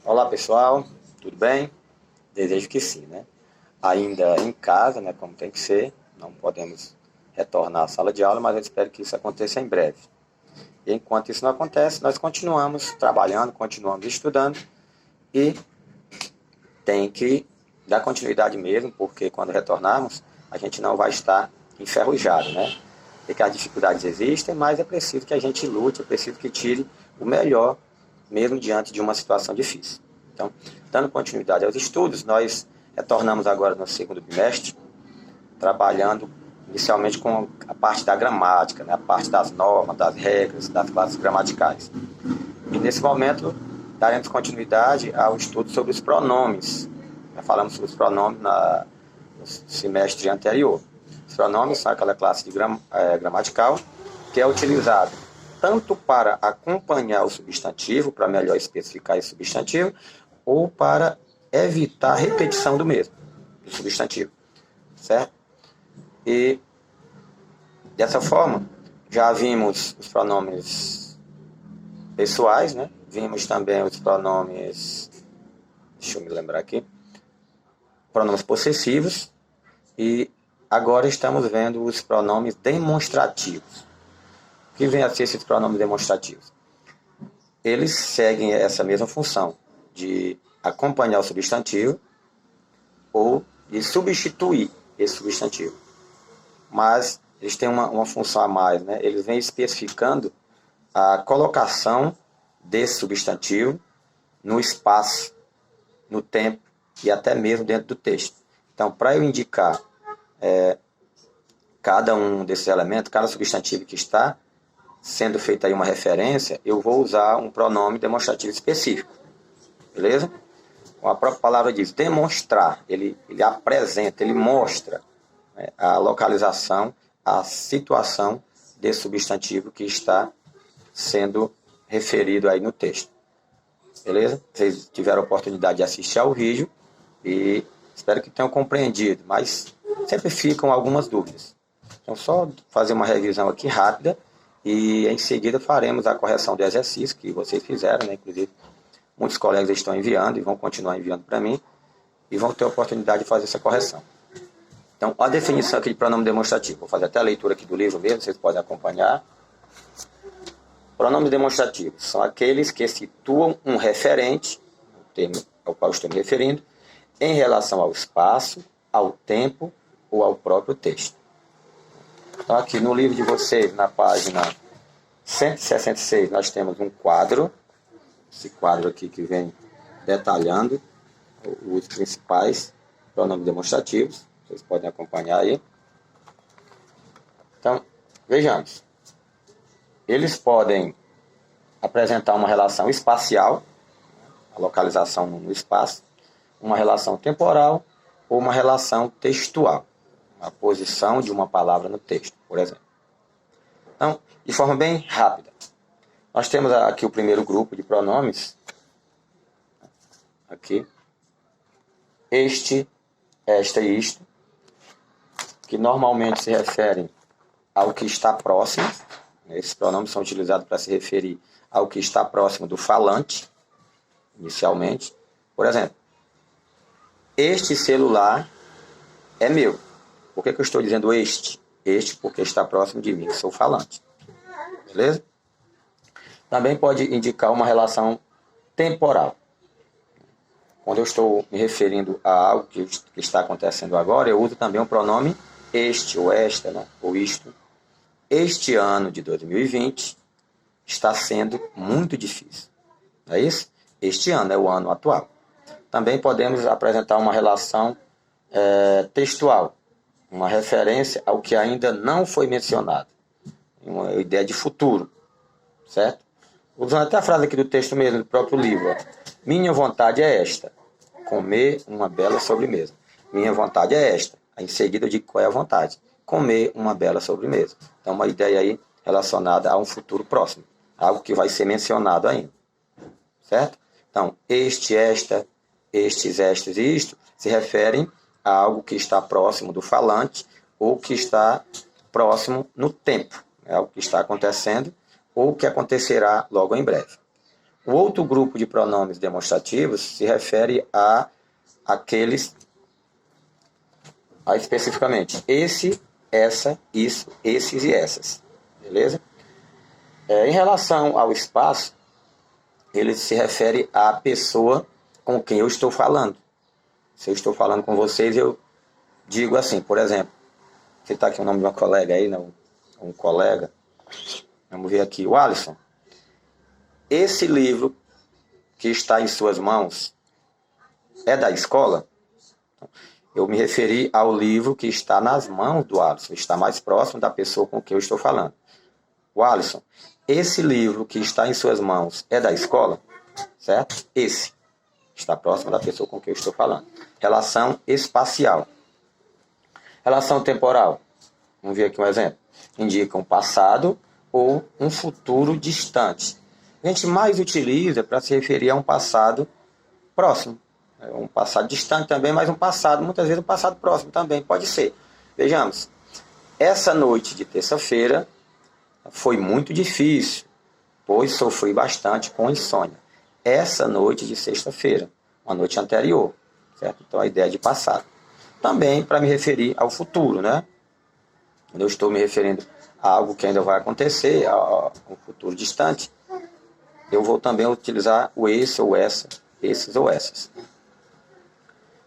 Olá pessoal, tudo bem? Desejo que sim, né? Ainda em casa, né, como tem que ser, não podemos retornar à sala de aula, mas eu espero que isso aconteça em breve. E enquanto isso não acontece, nós continuamos trabalhando, continuamos estudando e tem que dar continuidade mesmo, porque quando retornarmos, a gente não vai estar enferrujado, né? E que as dificuldades existem, mas é preciso que a gente lute, é preciso que tire o melhor, mesmo diante de uma situação difícil. Então, dando continuidade aos estudos, nós retornamos agora no segundo bimestre, trabalhando inicialmente com a parte da gramática, né? A parte das normas, das regras, das classes gramaticais. E nesse momento, daremos continuidade ao estudo sobre os pronomes. Já falamos sobre os pronomes no semestre anterior. Os pronomes são aquela classe de gramatical que é utilizada tanto para acompanhar o substantivo, para melhor especificar esse substantivo, ou para evitar a repetição do mesmo, do substantivo, certo? E dessa forma, já vimos os pronomes pessoais, né? Vimos também os pronomes, deixa eu me lembrar aqui, pronomes possessivos, e agora estamos vendo os pronomes demonstrativos. O que vem a ser esses pronomes demonstrativos? Eles seguem essa mesma função de acompanhar o substantivo ou de substituir esse substantivo. Mas eles têm uma função a mais, né? Eles vêm especificando a colocação desse substantivo no espaço, no tempo e até mesmo dentro do texto. Então, para eu indicar cada um desses elementos, cada substantivo que está sendo feita aí uma referência, eu vou usar um pronome demonstrativo específico. Beleza? Como a própria palavra diz, demonstrar, ele apresenta, ele mostra, né, a localização, a situação desse substantivo que está sendo referido aí no texto. Beleza? Vocês tiveram a oportunidade de assistir ao vídeo e espero que tenham compreendido, mas sempre ficam algumas dúvidas. Então, só fazer uma revisão aqui rápida e em seguida faremos a correção do exercício que vocês fizeram, né? Inclusive, muitos colegas estão enviando e vão continuar enviando para mim e vão ter a oportunidade de fazer essa correção. Então, a definição aqui de pronome demonstrativo. Vou fazer até a leitura aqui do livro mesmo, vocês podem acompanhar. Pronomes demonstrativos são aqueles que situam um referente, o termo ao qual estou me referindo, em relação ao espaço, ao tempo ou ao próprio texto. Então, aqui no livro de vocês, na página 166, nós temos um quadro. Esse quadro aqui que vem detalhando os principais pronomes demonstrativos. Vocês podem acompanhar aí. Então, vejamos. Eles podem apresentar uma relação espacial, a localização no espaço, uma relação temporal ou uma relação textual, a posição de uma palavra no texto, por exemplo. Então, de forma bem rápida, nós temos aqui o primeiro grupo de pronomes, aqui, este, esta e isto, que normalmente se referem ao que está próximo. Esses pronomes são utilizados para se referir ao que está próximo do falante, inicialmente. Por exemplo, este celular é meu. Por que eu estou dizendo este? Este porque está próximo de mim, que sou falante. Beleza? Também pode indicar uma relação temporal. Quando eu estou me referindo a algo que está acontecendo agora, eu uso também o pronome este ou esta, né? Ou isto. Este ano de 2020 está sendo muito difícil. Não é isso? Este ano é o ano atual. Também podemos apresentar uma relação textual, uma referência ao que ainda não foi mencionado, uma ideia de futuro, certo? Usando até a frase aqui do texto mesmo, do próprio livro. Minha vontade é esta, comer uma bela sobremesa. Minha vontade é esta. Em seguida eu digo qual é a vontade. Comer uma bela sobremesa. Então, uma ideia aí relacionada a um futuro próximo. Algo que vai ser mencionado ainda. Certo? Então, este, esta, estes, estas e isto se referem a algo que está próximo do falante ou que está próximo no tempo. É algo que está acontecendo ou que acontecerá logo em breve. O outro grupo de pronomes demonstrativos se refere a aqueles, especificamente, esse, essa, isso, esses e essas. Beleza? Em relação ao espaço, ele se refere à pessoa com quem eu estou falando. Se eu estou falando com vocês, eu digo assim, por exemplo, você está aqui o nome de uma colega aí, não? Um colega. Vamos ver aqui, o Alisson. Esse livro que está em suas mãos é da escola? Eu me referi ao livro que está nas mãos do Alisson, está mais próximo da pessoa com quem eu estou falando. O Alisson, esse livro que está em suas mãos é da escola? Certo? Esse está próximo da pessoa com quem eu estou falando. Relação espacial. Relação temporal. Vamos ver aqui um exemplo. Indica um passado ou um futuro distante. A gente mais utiliza para se referir a um passado próximo. Um passado distante também, mas um passado, muitas vezes um passado próximo também, pode ser. Vejamos, essa noite de terça-feira foi muito difícil, pois sofri bastante com insônia. Essa noite de sexta-feira, uma noite anterior, certo? Então a ideia de passado. Também para me referir ao futuro, né? Quando eu estou me referindo a algo que ainda vai acontecer, a um futuro distante, eu vou também utilizar o esse ou essa, esses ou essas.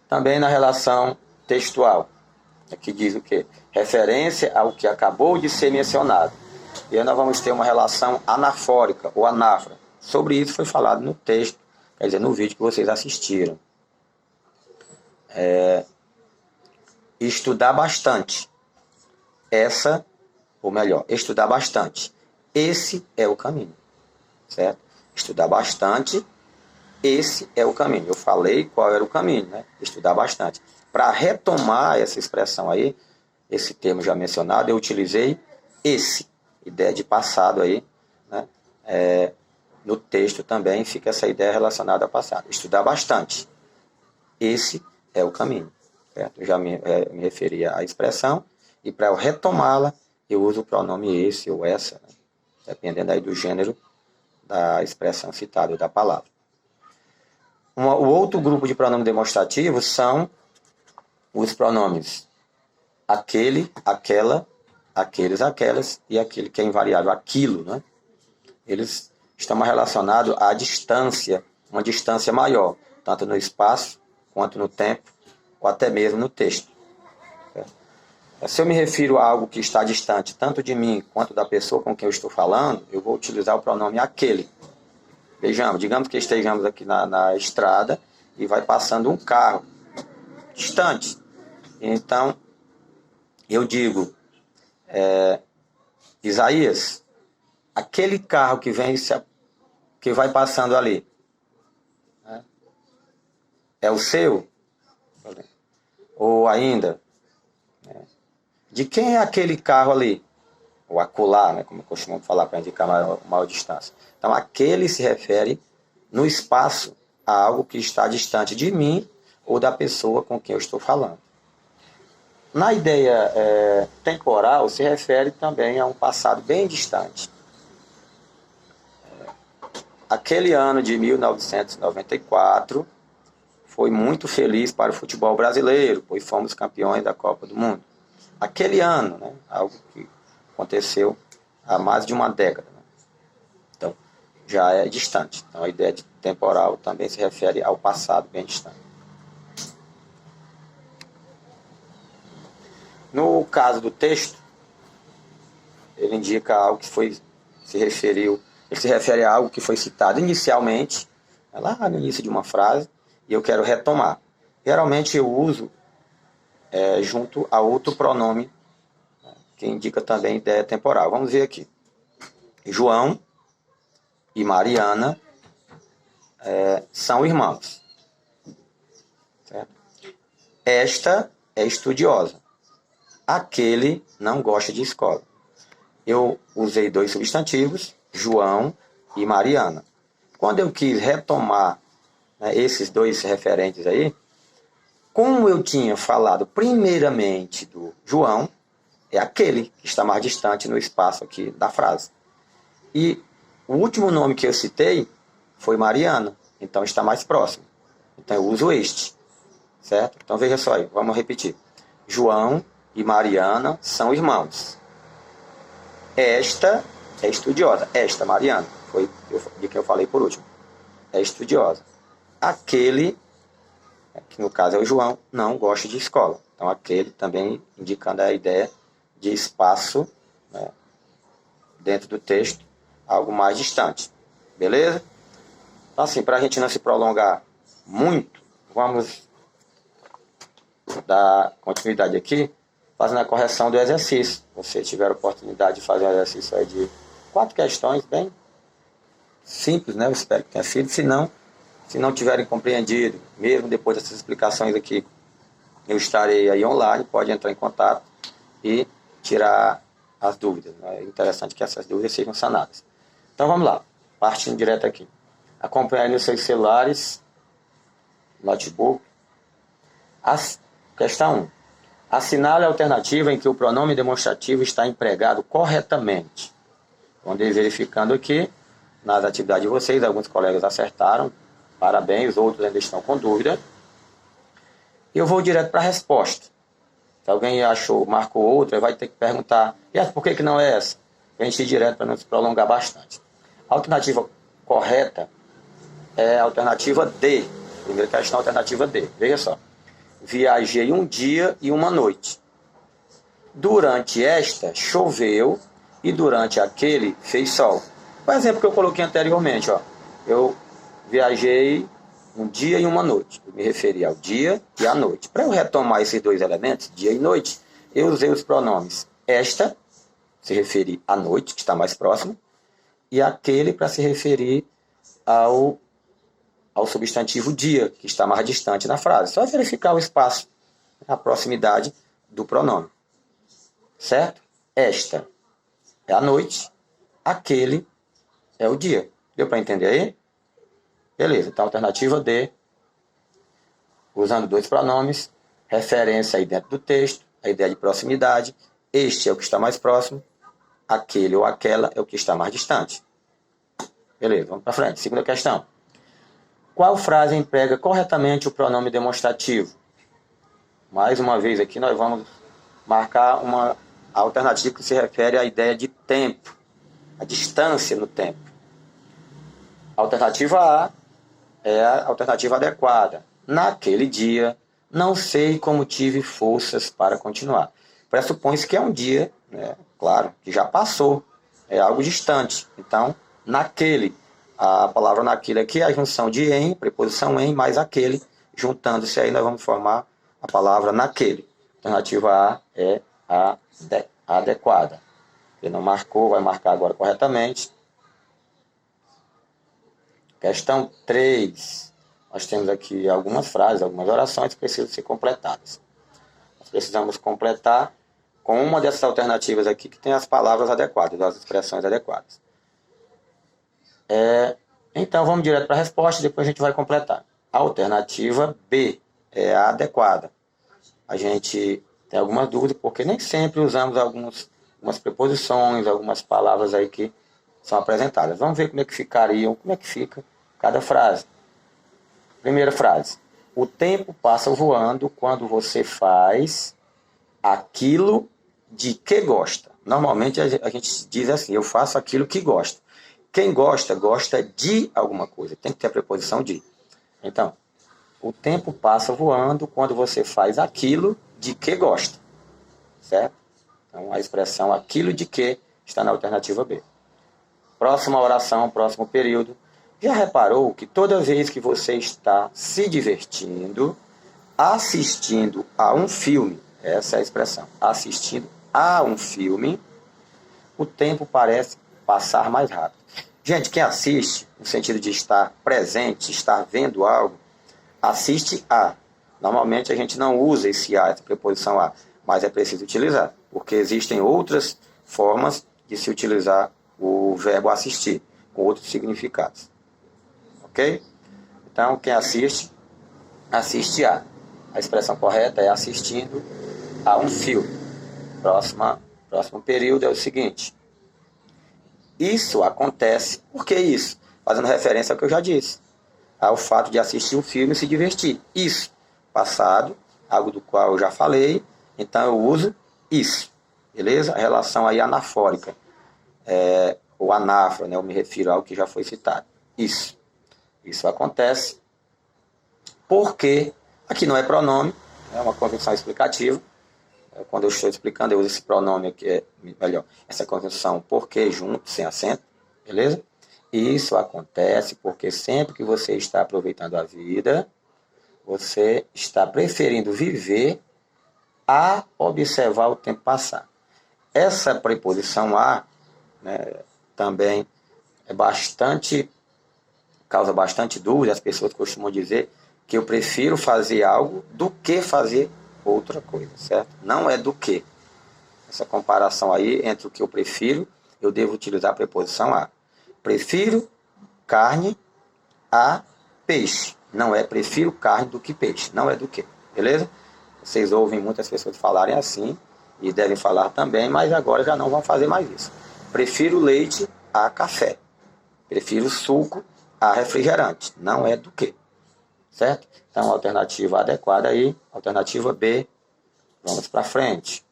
Também na relação textual, aqui diz o quê? Referência ao que acabou de ser mencionado. E aí nós vamos ter uma relação anafórica ou anáfora. Sobre isso foi falado no texto, quer dizer, no vídeo que vocês assistiram. Estudar bastante. Essa, ou melhor, estudar bastante. Esse é o caminho, certo? Estudar bastante, esse é o caminho. Eu falei qual era o caminho, né? Estudar bastante. Para retomar essa expressão aí, esse termo já mencionado, eu utilizei esse, ideia de passado aí, né? No texto também fica essa ideia relacionada ao passado. Estudar bastante. Esse é o caminho, certo? Eu já me referi à expressão, e para eu retomá-la, eu uso o pronome esse ou essa, né? Dependendo aí do gênero da expressão citada, ou da palavra. O outro grupo de pronomes demonstrativos são os pronomes aquele, aquela, aqueles, aquelas e aquele que é invariável, aquilo, né? Eles estão relacionados à distância, uma distância maior, tanto no espaço, quanto no tempo, ou até mesmo no texto. Se eu me refiro a algo que está distante, tanto de mim quanto da pessoa com quem eu estou falando, eu vou utilizar o pronome aquele. Vejamos, digamos que estejamos aqui na estrada e vai passando um carro distante. Então, eu digo, Isaías, aquele carro que vem, que vai passando ali, é o seu? Ou ainda, de quem é aquele carro ali? Ou acolá, né, como costumamos falar para indicar maior distância. Então, aquele se refere no espaço a algo que está distante de mim ou da pessoa com quem eu estou falando. Na ideia temporal, se refere também a um passado bem distante. Aquele ano de 1994 foi muito feliz para o futebol brasileiro, pois fomos campeões da Copa do Mundo. Aquele ano, né, algo que aconteceu há mais de uma década, né? Então, já é distante. Então, a ideia de temporal também se refere ao passado bem distante. No caso do texto, ele indica algo que ele se refere a algo que foi citado inicialmente, lá no início de uma frase, e eu quero retomar. Geralmente eu uso junto a outro pronome, que indica também ideia temporal. Vamos ver aqui. João e Mariana são irmãos. Certo? Esta é estudiosa. Aquele não gosta de escola. Eu usei dois substantivos, João e Mariana. Quando eu quis retomar, né, esses dois referentes aí, como eu tinha falado primeiramente do João, é aquele que está mais distante no espaço aqui da frase. E o último nome que eu citei foi Mariana, então está mais próximo. Então eu uso este, certo? Então veja só aí, vamos repetir. João e Mariana são irmãos. Esta é estudiosa. Esta, Mariana, foi de quem eu falei por último. É estudiosa. Aquele, que no caso é o João, não gosta de escola. Então aquele também indicando a ideia de espaço, né, dentro do texto, algo mais distante. Beleza? Então assim, para a gente não se prolongar muito, vamos dar continuidade aqui, fazendo a correção do exercício. Você tiver a oportunidade de fazer um exercício aí de 4 questões, bem simples, né? Eu espero que tenha sido. Se não tiverem compreendido, mesmo depois dessas explicações aqui, eu estarei aí online, pode entrar em contato e tirar as dúvidas. É interessante que essas dúvidas sejam sanadas. Então vamos lá, partindo direto aqui. Acompanhe aí nos seus celulares, notebook. Questão 1. Assinale a alternativa em que o pronome demonstrativo está empregado corretamente. Vamos verificando aqui, nas atividades de vocês, alguns colegas acertaram, parabéns, outros ainda estão com dúvida. E eu vou direto para a resposta. Se alguém marcou outra, vai ter que perguntar, e essa, por que não é essa? A gente ir direto para não se prolongar bastante. A alternativa correta é a alternativa D. Primeira questão, a alternativa D. Veja só. Viajei um dia e uma noite. Durante esta, choveu e durante aquele, fez sol. O exemplo que eu coloquei anteriormente, ó. Eu viajei um dia e uma noite. Eu me referi ao dia e à noite. Para eu retomar esses dois elementos, dia e noite, eu usei os pronomes esta, se referir à noite, que está mais próximo, e aquele para se referir ao substantivo dia, que está mais distante na frase. Só verificar o espaço, a proximidade do pronome. Certo? Esta é a noite, aquele é o dia. Deu para entender aí? Beleza, então alternativa D, usando dois pronomes, referência aí dentro do texto, a ideia de proximidade, este é o que está mais próximo, aquele ou aquela é o que está mais distante. Beleza, vamos para frente. Segunda questão. Qual frase emprega corretamente o pronome demonstrativo? Mais uma vez aqui nós vamos marcar uma alternativa que se refere à ideia de tempo, a distância no tempo. A alternativa A é a alternativa adequada. Naquele dia, não sei como tive forças para continuar. Pressupõe-se que é um dia, né, claro, que já passou, é algo distante. Então, naquele, a palavra naquele aqui é a junção de em, preposição em, mais aquele, juntando-se aí nós vamos formar a palavra naquele. Alternativa A é a adequada. Ele não marcou, vai marcar agora corretamente. Questão 3. Nós temos aqui algumas frases, algumas orações que precisam ser completadas. Nós precisamos completar com uma dessas alternativas aqui que tem as palavras adequadas, as expressões adequadas. Então vamos direto para a resposta e depois a gente vai completar. A alternativa B é a adequada. A gente tem algumas dúvidas porque nem sempre usamos algumas preposições, algumas palavras aí que são apresentadas. Vamos ver como é que ficariam, como é que fica cada frase. Primeira frase. O tempo passa voando quando você faz aquilo de que gosta. Normalmente a gente diz assim, eu faço aquilo que gosta. Quem gosta, gosta de alguma coisa. Tem que ter a preposição de. Então, o tempo passa voando quando você faz aquilo de que gosta. Certo? Então, a expressão aquilo de que está na alternativa B. Próxima oração, próximo período. Já reparou que toda vez que você está se divertindo, assistindo a um filme, essa é a expressão, assistindo a um filme, o tempo parece passar mais rápido. Gente, quem assiste, no sentido de estar presente, estar vendo algo, assiste a. Normalmente a gente não usa esse a, essa preposição a, mas é preciso utilizar, porque existem outras formas de se utilizar o verbo assistir, com outros significados. Ok? Então, quem assiste, assiste a. A expressão correta é assistindo a um filme. Próximo período é o seguinte. Isso acontece, por que isso? fazendo referência ao que eu já disse, ao fato de assistir um filme e se divertir. Isso, passado, algo do qual eu já falei, então eu uso isso, beleza? A relação aí anafórica, ou anáfora, né? Eu me refiro ao que já foi citado. Isso acontece porque aqui não é pronome, é uma conjunção explicativa. Quando eu estou explicando, eu uso esse pronome aqui, melhor, essa conjunção porque junto, sem acento, beleza? Isso acontece porque sempre que você está aproveitando a vida, você está preferindo viver a observar o tempo passar. Essa preposição a, né, também causa bastante dúvida. As pessoas costumam dizer que eu prefiro fazer algo do que fazer outra coisa, certo? Não é do que. Essa comparação aí entre o que eu prefiro, eu devo utilizar a preposição a. Prefiro carne a peixe. Não é prefiro carne do que peixe. Não é do que. Beleza? Vocês ouvem muitas pessoas falarem assim e devem falar também, mas agora já não vão fazer mais isso. Prefiro leite a café. Prefiro suco a refrigerante. Não é do que. Certo? Então, alternativa adequada aí. Alternativa B. Vamos para frente.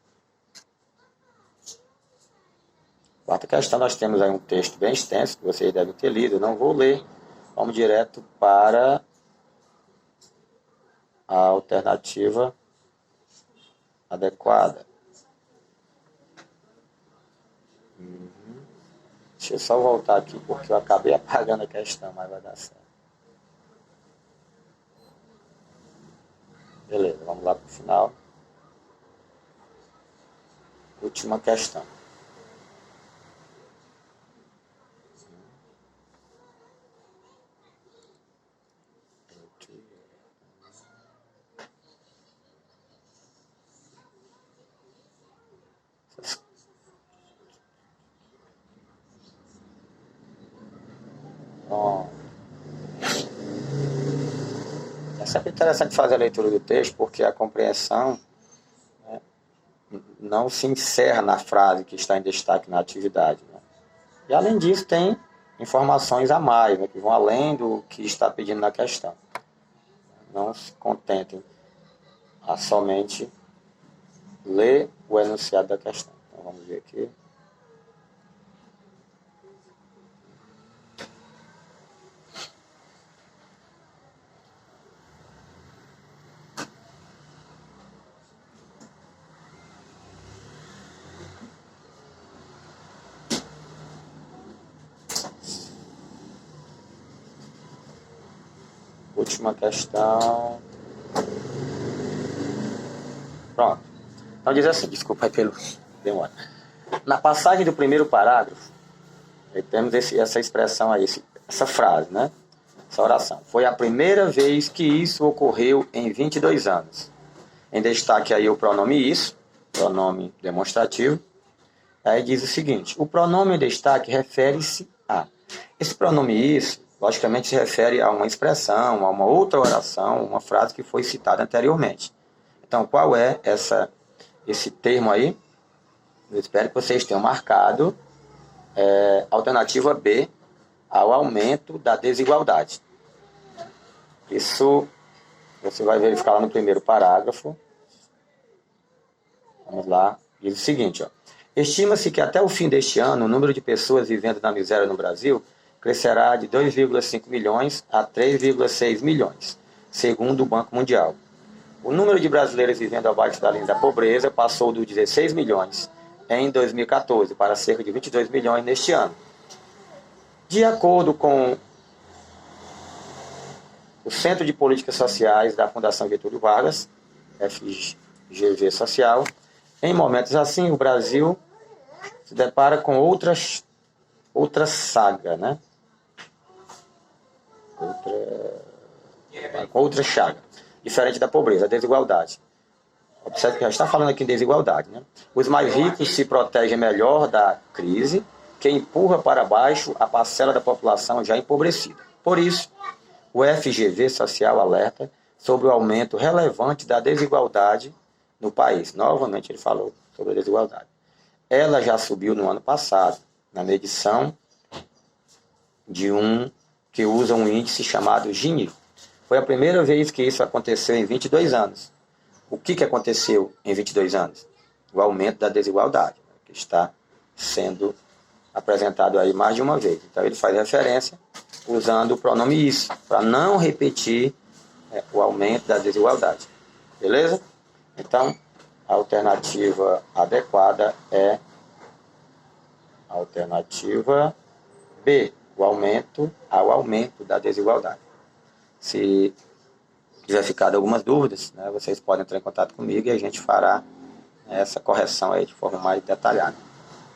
Quarta questão, nós temos aí um texto bem extenso que vocês devem ter lido. Eu não vou ler. Vamos direto para a alternativa adequada. Deixa eu só voltar aqui porque eu acabei apagando a questão, mas vai dar certo. Beleza, vamos lá para o final. Última questão. Bom, é sempre interessante fazer a leitura do texto, porque a compreensão, né, não se encerra na frase que está em destaque na atividade, né? E além disso, tem informações a mais, né, que vão além do que está pedindo na questão. Não se contentem a somente ler o enunciado da questão. Então vamos ver aqui. Última questão. Pronto. Então diz assim, desculpa aí pelo demora. Na passagem do primeiro parágrafo, temos essa expressão aí, essa frase, né? Essa oração. Foi a primeira vez que isso ocorreu em 22 anos. Em destaque aí o pronome isso, pronome demonstrativo. Aí diz o seguinte, o pronome em destaque refere-se a. Esse pronome isso, logicamente, se refere a uma expressão, a uma outra oração, uma frase que foi citada anteriormente. Então, qual é esse termo aí? Eu espero que vocês tenham marcado alternativa B, ao aumento da desigualdade. Isso você vai verificar lá no primeiro parágrafo. Vamos lá. Diz o seguinte, ó. Estima-se que até o fim deste ano, o número de pessoas vivendo na miséria no Brasil crescerá de 2,5 milhões a 3,6 milhões, segundo o Banco Mundial. O número de brasileiros vivendo abaixo da linha da pobreza passou de 16 milhões em 2014 para cerca de 22 milhões neste ano. De acordo com o Centro de Políticas Sociais da Fundação Getúlio Vargas, FGV Social, em momentos assim, o Brasil se depara com outra saga, né? Outra chaga, diferente da pobreza, a desigualdade. Observe que já está falando aqui em desigualdade, né? Os mais ricos se protegem melhor da crise, que empurra para baixo a parcela da população já empobrecida. Por isso, o FGV Social alerta sobre o aumento relevante da desigualdade no país. Novamente ele falou sobre a desigualdade. Ela já subiu no ano passado, na medição de um que usam um índice chamado Gini. Foi a primeira vez que isso aconteceu em 22 anos. O que aconteceu em 22 anos? O aumento da desigualdade, que está sendo apresentado aí mais de uma vez. Então ele faz referência usando o pronome isso, para não repetir o aumento da desigualdade. Beleza? Então, a alternativa adequada é a alternativa B, o aumento da desigualdade. Se tiver ficado algumas dúvidas, né, vocês podem entrar em contato comigo e a gente fará essa correção aí de forma mais detalhada.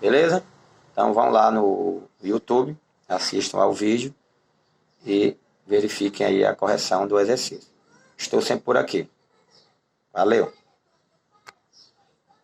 Beleza? Então vão lá no YouTube, assistam ao vídeo e verifiquem aí a correção do exercício. Estou sempre por aqui. Valeu!